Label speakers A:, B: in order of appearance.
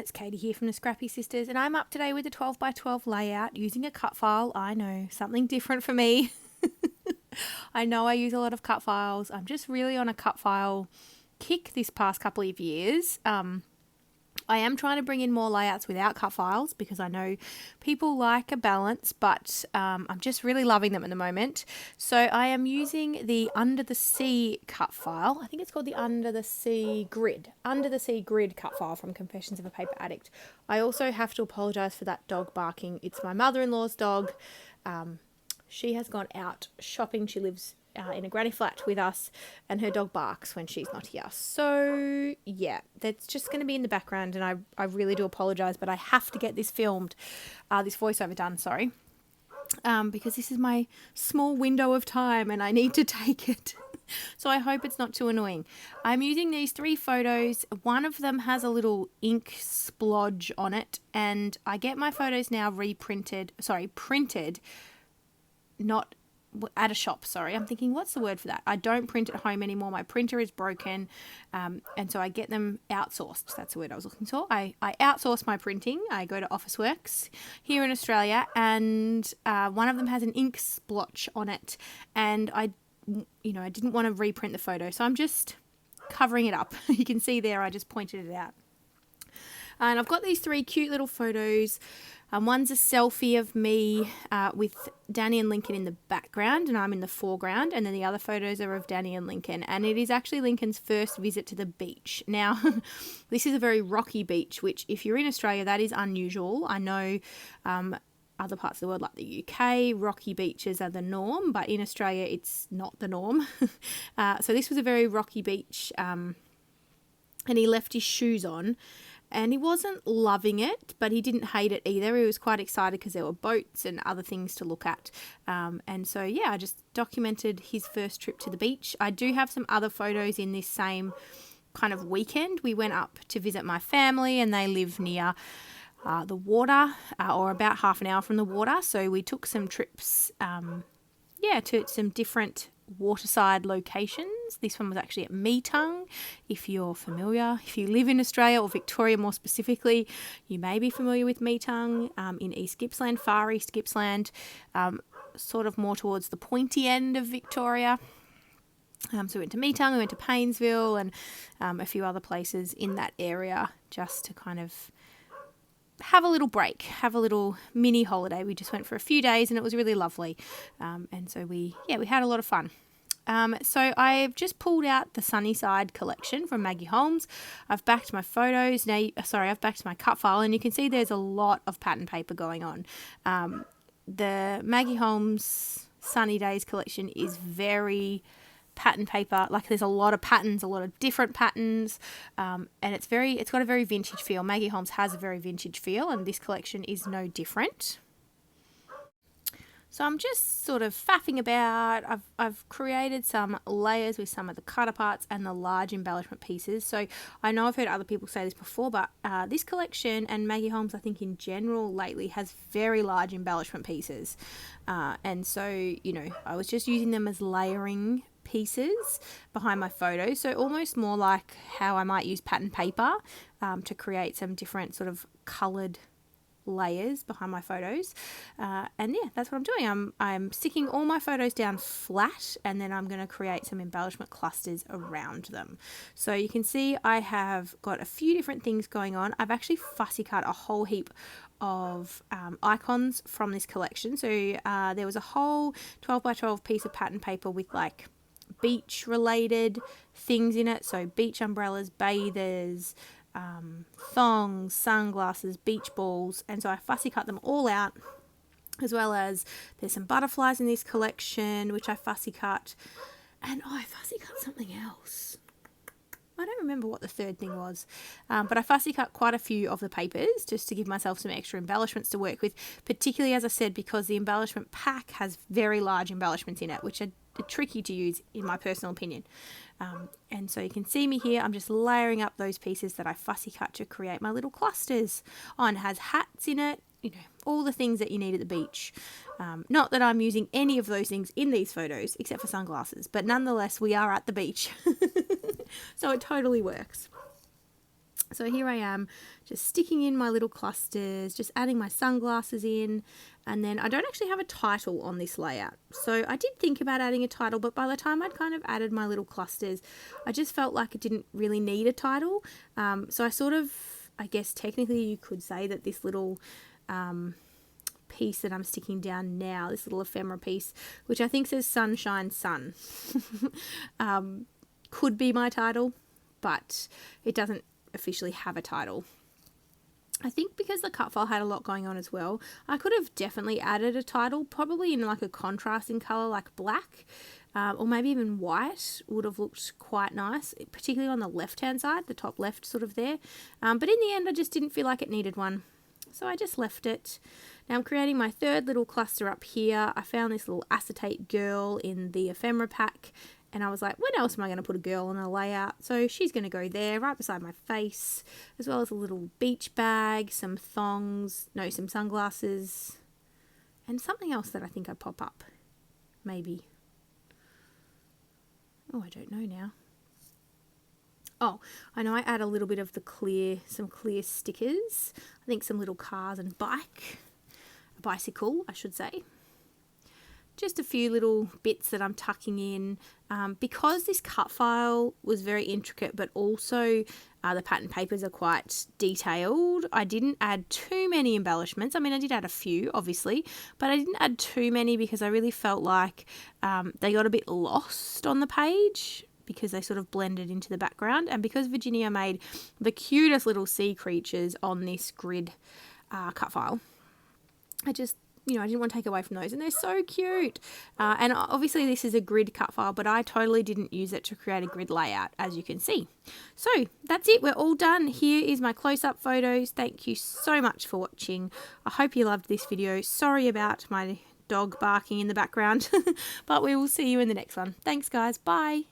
A: it's Katie here from the Scrappy Sisters, and I'm up today with a 12 by 12 layout using a cut file. I know, something different for me. I know I use a lot of cut files. I'm just really on a cut file kick this past couple of years. I am trying to bring in more layouts without cut files because I know people like a balance, but I'm just really loving them at the moment. So I am using the Under the Sea cut file. I think it's called the Under the Sea Grid cut file from Confessions of a Paper Addict. I also have to apologise for that dog barking. It's my mother-in-law's dog. She has gone out shopping. She lives in a granny flat with us, and her dog barks when she's not here. So yeah, that's just going to be in the background, and I really do apologise, but I have to get this filmed, this voiceover done, sorry, because this is my small window of time and I need to take it. So I hope it's not too annoying. I'm using these 3 photos. One of them has a little ink splodge on it, and I get my photos now printed, not at a shop, sorry. I'm thinking, what's the word for that? I don't print at home anymore. My printer is broken, and so I get them outsourced. That's the word I was looking for. I outsource my printing. I go to Officeworks here in Australia, and one of them has an ink splotch on it, and I didn't want to reprint the photo, so I'm just covering it up. You can see there, I just pointed it out. And I've got these 3 cute little photos. One's a selfie of me with Danny and Lincoln in the background, and I'm in the foreground. And then the other photos are of Danny and Lincoln. And it is actually Lincoln's first visit to the beach. Now, this is a very rocky beach, which if you're in Australia, that is unusual. I know other parts of the world, like the UK, rocky beaches are the norm. But in Australia, it's not the norm. So this was a very rocky beach. And he left his shoes on. And he wasn't loving it, but he didn't hate it either. He was quite excited because there were boats and other things to look at. And so, yeah, I just documented his first trip to the beach. I do have some other photos in this same kind of weekend. We went up to visit my family, and they live near the water, or about half an hour from the water. So we took some trips, to some different waterside locations. This one was actually at Meetung. If you're familiar, if you live in Australia or Victoria more specifically, you may be familiar with Meetung in East Gippsland, far East Gippsland, sort of more towards the pointy end of Victoria. So we went to Meetung, we went to Paynesville, and a few other places in that area just to kind of have a little break, have a little mini holiday. We just went for a few days, and it was really lovely. And so we had a lot of fun. So I've just pulled out the Sunny Side collection from Maggie Holmes. I've backed my photos. I've backed my cut file, and you can see there's a lot of pattern paper going on. The Maggie Holmes Sunny Days collection is very pattern paper. Like, there's a lot of patterns, a lot of different patterns, and it's got a very vintage feel. Maggie Holmes has a very vintage feel, and this collection is no different. So I'm just sort of faffing about. I've created some layers with some of the cutter parts and the large embellishment pieces. So I know I've heard other people say this before, but this collection, and Maggie Holmes I think in general lately, has very large embellishment pieces. And so, I was just using them as layering pieces behind my photos. So almost more like how I might use pattern paper to create some different sort of coloured layers behind my photos, and yeah, that's what I'm doing. I'm sticking all my photos down flat, and then I'm going to create some embellishment clusters around them. So you can see I have got a few different things going on. I've actually fussy cut a whole heap of icons from this collection. So there was a whole 12 by 12 piece of pattern paper with like beach related things in it, so beach umbrellas, bathers, thongs, sunglasses, beach balls, and so I fussy cut them all out, as well as there's some butterflies in this collection which I fussy cut, and I fussy cut something else. I don't remember what the third thing was, but I fussy cut quite a few of the papers just to give myself some extra embellishments to work with, particularly, as I said, because the embellishment pack has very large embellishments in it, which are tricky to use in my personal opinion. And so you can see me here, I'm just layering up those pieces that I fussy cut to create my little clusters. Oh, and it has hats in it, all the things that you need at the beach. Not that I'm using any of those things in these photos except for sunglasses, but nonetheless we are at the beach. So it totally works. So here I am just sticking in my little clusters, just adding my sunglasses in, and then I don't actually have a title on this layout. So I did think about adding a title, but by the time I'd kind of added my little clusters, I just felt like it didn't really need a title. So I sort of, I guess technically you could say that this little piece that I'm sticking down now, this little ephemera piece, which I think says Sunshine Sun, could be my title, but it doesn't officially have a title. I think because the cut file had a lot going on as well, I could have definitely added a title, probably in like a contrasting color like black, or maybe even white would have looked quite nice, particularly on the left hand side, the top left sort of there. But in the end I just didn't feel like it needed one, so I just left it. Now I'm creating my third little cluster up here. I found this little acetate girl in the ephemera pack, and I was like, when else am I going to put a girl on a layout? So she's going to go there right beside my face, as well as a little beach bag, some thongs, no, some sunglasses, and something else that I think I'd pop up. Maybe. Oh, I don't know now. Oh, I know I add a little bit of some clear stickers. I think some little cars and a bicycle, I should say. Just a few little bits that I'm tucking in. Because this cut file was very intricate, but also the pattern papers are quite detailed, I didn't add too many embellishments. I mean, I did add a few, obviously, but I didn't add too many because I really felt like they got a bit lost on the page because they sort of blended into the background. And because Virginia made the cutest little sea creatures on this grid cut file, I didn't want to take away from those, and they're so cute. And obviously this is a grid cut file, but I totally didn't use it to create a grid layout, as you can see. So that's it, we're all done. Here is my close-up photos. Thank you so much for watching. I hope you loved this video. Sorry about my dog barking in the background, but we will see you in the next one. Thanks guys, bye.